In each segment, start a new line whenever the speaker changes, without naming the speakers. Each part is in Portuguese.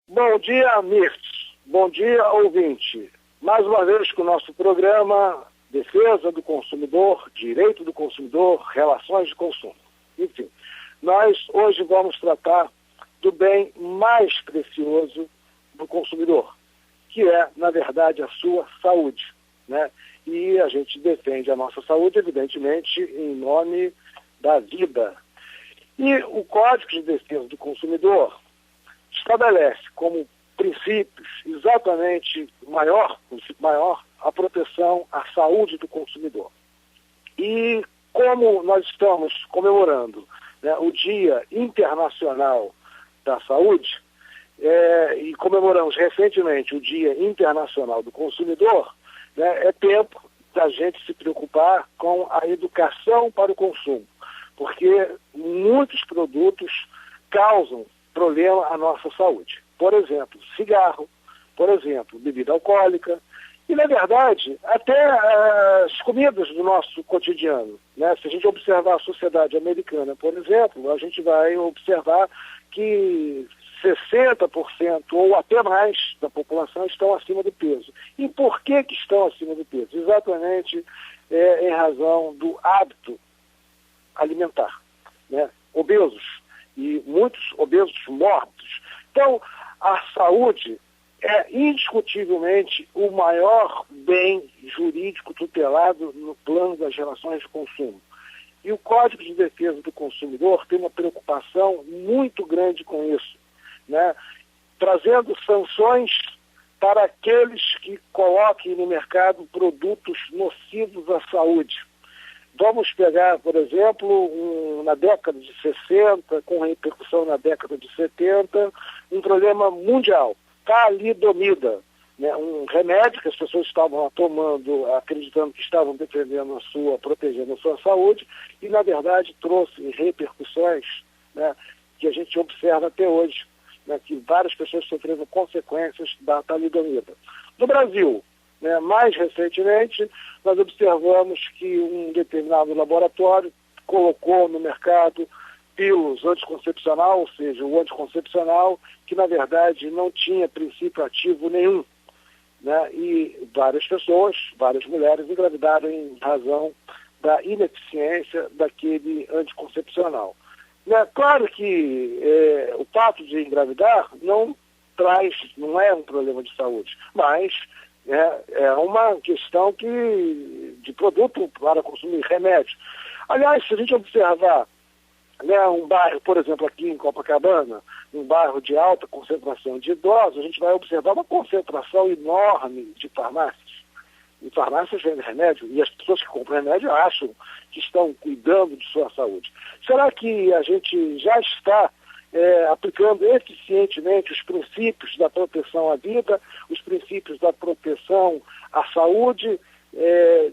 Bom dia, Mirtz. Bom dia, ouvinte. Mais uma vez com o nosso programa Defesa do Consumidor, Direito do Consumidor, Relações de Consumo. Enfim, nós hoje vamos tratar do bem mais precioso do consumidor, que é, na verdade, a sua saúde, né? E a gente defende a nossa saúde, evidentemente, em nome da vida. E o Código de Defesa do Consumidor estabelece como princípios exatamente princípio maior, a proteção à saúde do consumidor. E como nós estamos comemorando, né, o Dia Internacional da Saúde, e comemoramos recentemente o Dia Internacional do Consumidor, né, é tempo da gente se preocupar com a educação para o consumo, porque muitos produtos causam problema à nossa saúde. Por exemplo, cigarro, por exemplo, bebida alcoólica, e, na verdade, até as comidas do nosso cotidiano, né? Se a gente observar a sociedade americana, por exemplo, a gente vai observar que 60% ou até mais da população estão acima do peso. E por que estão acima do peso? Exatamente em razão do hábito alimentar, né? Obesos, e muitos obesos mórbidos. Então, a saúde é indiscutivelmente o maior bem jurídico tutelado no plano das relações de consumo. E o Código de Defesa do Consumidor tem uma preocupação muito grande com isso, né? Trazendo sanções para aqueles que coloquem no mercado produtos nocivos à saúde. Vamos pegar, por exemplo, na década de 60, com repercussão na década de 70, um problema mundial, talidomida, né? Um remédio que as pessoas estavam tomando, acreditando que estavam protegendo a sua saúde, e na verdade trouxe repercussões, né, que a gente observa até hoje, né, que várias pessoas sofreram consequências da talidomida. No Brasil, né, mais recentemente, nós observamos que um determinado laboratório colocou no mercado pílulas anticoncepcional, ou seja, o anticoncepcional, que na verdade não tinha princípio ativo nenhum, né, e várias pessoas, várias mulheres engravidaram em razão da ineficiência daquele anticoncepcional. Né, claro que o fato de engravidar não é um problema de saúde, mas é uma questão de produto para consumir, remédio. Aliás, se a gente observar, né, um bairro, por exemplo, aqui em Copacabana, um bairro de alta concentração de idosos, a gente vai observar uma concentração enorme de farmácias. E farmácias vendem remédio, e as pessoas que compram remédio acham que estão cuidando de sua saúde. Será que a gente já está aplicando eficientemente os princípios da proteção à vida, os princípios da proteção à saúde,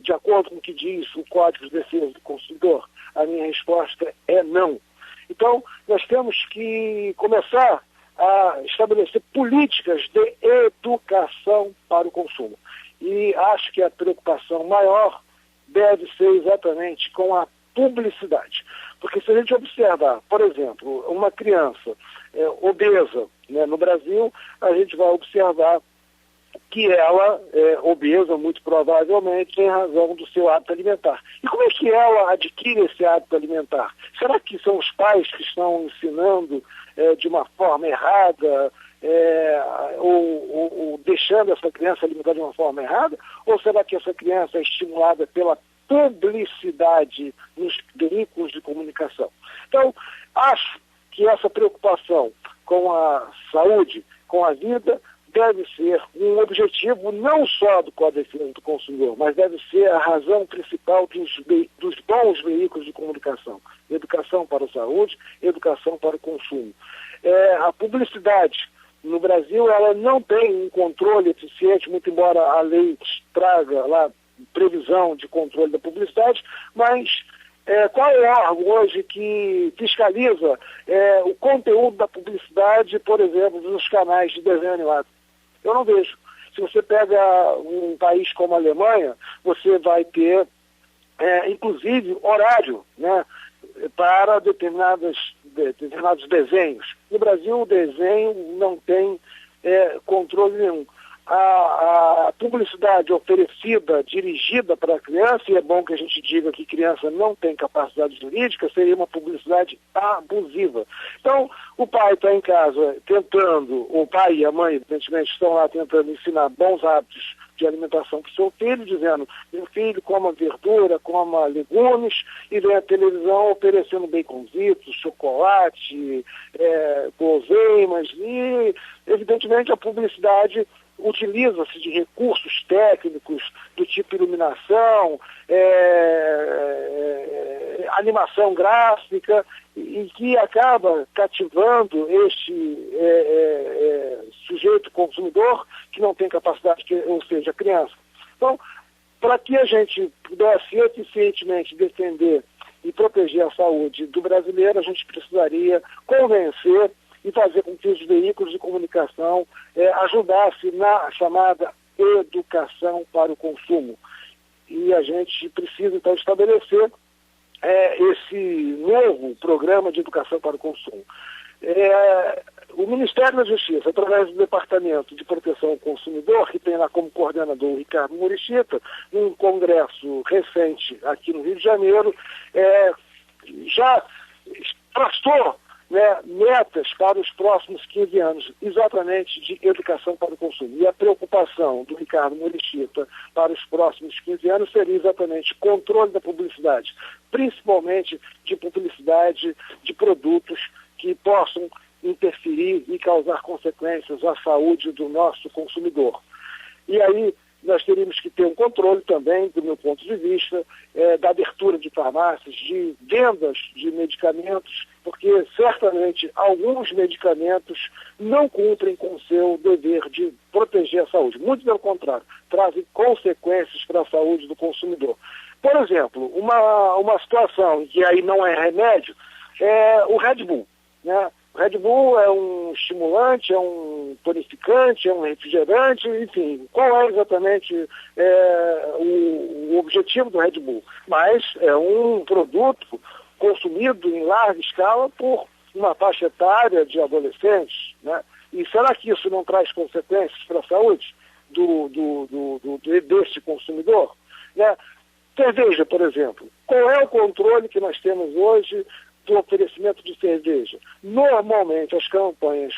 de acordo com o que diz o Código de Defesa do Consumidor? A minha resposta é não. Então, nós temos que começar a estabelecer políticas de educação para o consumo. E acho que a preocupação maior deve ser exatamente com a publicidade. Porque se a gente observar, por exemplo, uma criança obesa, né, no Brasil, a gente vai observar que ela é obesa, muito provavelmente, em razão do seu hábito alimentar. E como é que ela adquire esse hábito alimentar? Será que são os pais que estão ensinando de uma forma errada, ou deixando essa criança alimentar de uma forma errada? Ou será que essa criança é estimulada pela publicidade nos veículos de comunicação? Então, acho que essa preocupação com a saúde, com a vida, deve ser um objetivo não só do Código de Defesa do Consumidor, mas deve ser a razão principal dos bons veículos de comunicação. Educação para a saúde, educação para o consumo. A publicidade no Brasil, ela não tem um controle eficiente, muito embora a lei traga lá previsão de controle da publicidade, mas qual é o órgão hoje que fiscaliza o conteúdo da publicidade, por exemplo, dos canais de desenho animado? Eu não vejo. Se você pega um país como a Alemanha, você vai ter, inclusive, horário, né, para determinados desenhos. No Brasil, o desenho não tem controle nenhum. A publicidade oferecida, dirigida para a criança, e é bom que a gente diga que criança não tem capacidade jurídica, seria uma publicidade abusiva. Então, o pai está em casa tentando, o pai e a mãe, evidentemente, estão lá tentando ensinar bons hábitos de alimentação para o seu filho, dizendo, meu filho, coma verdura, coma legumes, e vem a televisão oferecendo baconzitos, chocolate, guloseimas, e, evidentemente, a publicidade utiliza-se de recursos técnicos do tipo iluminação, animação gráfica, e que acaba cativando este sujeito consumidor que não tem capacidade, ou seja, a criança. Então, para que a gente pudesse eficientemente defender e proteger a saúde do brasileiro, a gente precisaria convencer e fazer com que os veículos de comunicação ajudassem na chamada educação para o consumo. E a gente precisa, então, estabelecer esse novo programa de educação para o consumo. O Ministério da Justiça, através do Departamento de Proteção ao Consumidor, que tem lá como coordenador o Ricardo Murichita, num congresso recente aqui no Rio de Janeiro, já traçou metas para os próximos 15 anos, exatamente de educação para o consumo. E a preocupação do Ricardo Murichita para os próximos 15 anos seria exatamente controle da publicidade, principalmente de publicidade de produtos que possam interferir e causar consequências à saúde do nosso consumidor. E aí nós teríamos que ter um controle também, do meu ponto de vista, da abertura de farmácias, de vendas de medicamentos, porque certamente alguns medicamentos não cumprem com o seu dever de proteger a saúde. Muito pelo contrário, trazem consequências para a saúde do consumidor. Por exemplo, uma situação que aí não é remédio é o Red Bull, né? O Red Bull é um estimulante, é um tonificante, é um refrigerante, enfim, qual é exatamente o objetivo do Red Bull? Mas é um produto consumido em larga escala por uma faixa etária de adolescentes, né? E será que isso não traz consequências para a saúde desse consumidor? Né? Cerveja, por exemplo. Qual é o controle que nós temos hoje do oferecimento de cerveja? Normalmente as campanhas,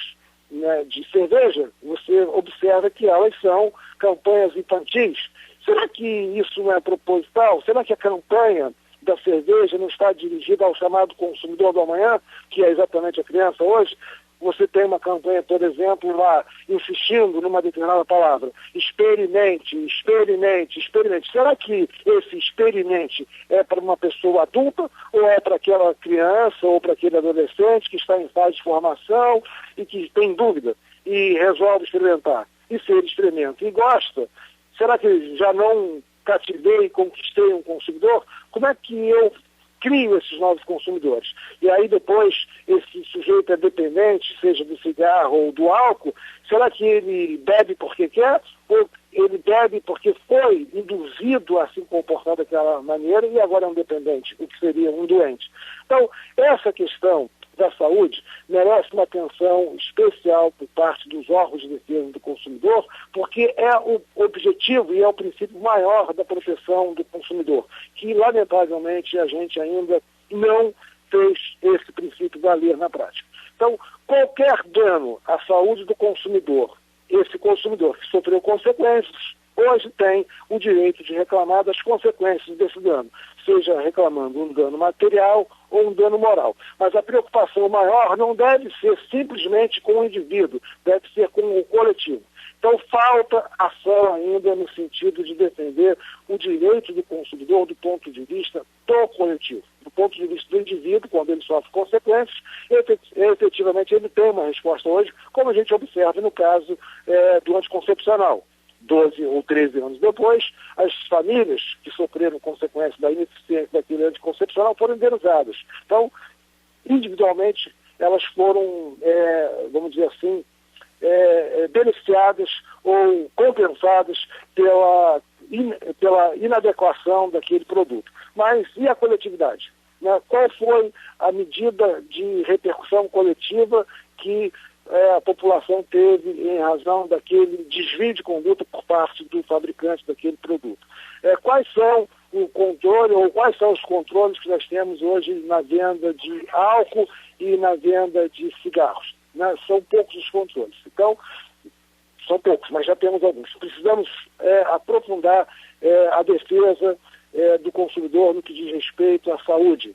né, de cerveja, você observa que elas são campanhas infantis. Será que isso não é proposital? Será que a campanha da cerveja não está dirigida ao chamado consumidor do amanhã, que é exatamente a criança hoje? Você tem uma campanha, por exemplo, lá, insistindo numa determinada palavra. Experimente, experimente, experimente. Será que esse experimente é para uma pessoa adulta ou é para aquela criança ou para aquele adolescente que está em fase de formação e que tem dúvida e resolve experimentar? E se ele experimenta e gosta, será que já não cativei e conquistei um consumidor? Como é que eu crio esses novos consumidores? E aí depois esse sujeito é dependente, seja do cigarro ou do álcool, será que ele bebe porque quer ou ele bebe porque foi induzido a se comportar daquela maneira e agora é um dependente, o que seria um doente? Então, essa questão da saúde merece uma atenção especial por parte dos órgãos de defesa do consumidor, porque é o objetivo e é o princípio maior da proteção do consumidor, que lamentavelmente a gente ainda não fez esse princípio valer na prática. Então, qualquer dano à saúde do consumidor, esse consumidor que sofreu consequências, hoje tem o direito de reclamar das consequências desse dano, seja reclamando um dano material ou um dano moral. Mas a preocupação maior não deve ser simplesmente com o indivíduo, deve ser com o coletivo. Então falta ação ainda no sentido de defender o direito do consumidor do ponto de vista do coletivo. Do ponto de vista do indivíduo, quando ele sofre consequências, efetivamente ele tem uma resposta hoje, como a gente observa no caso do anticoncepcional. 12 ou 13 anos depois, as famílias que sofreram consequências da ineficiência daquele anticoncepcional foram indenizadas. Então, individualmente, elas foram, vamos dizer assim, beneficiadas ou compensadas pela inadequação daquele produto. Mas e a coletividade? Né? Qual foi a medida de repercussão coletiva que a população teve em razão daquele desvio de conduta por parte do fabricante daquele produto. Quais são o controle, ou quais são os controles que nós temos hoje na venda de álcool e na venda de cigarros? Né? São poucos os controles. Então, são poucos, mas já temos alguns. Precisamos aprofundar a defesa do consumidor no que diz respeito à saúde.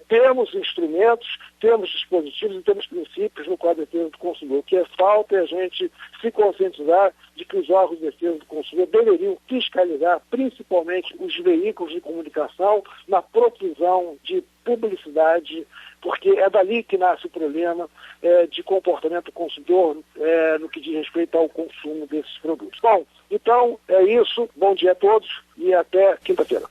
Temos instrumentos, temos dispositivos e temos princípios no Código de Defesa do Consumidor. O que falta é a gente se conscientizar de que os órgãos de defesa do consumidor deveriam fiscalizar principalmente os veículos de comunicação na profusão de publicidade, porque é dali que nasce o problema de comportamento do consumidor no que diz respeito ao consumo desses produtos. Bom, então é isso. Bom dia a todos e até quinta-feira.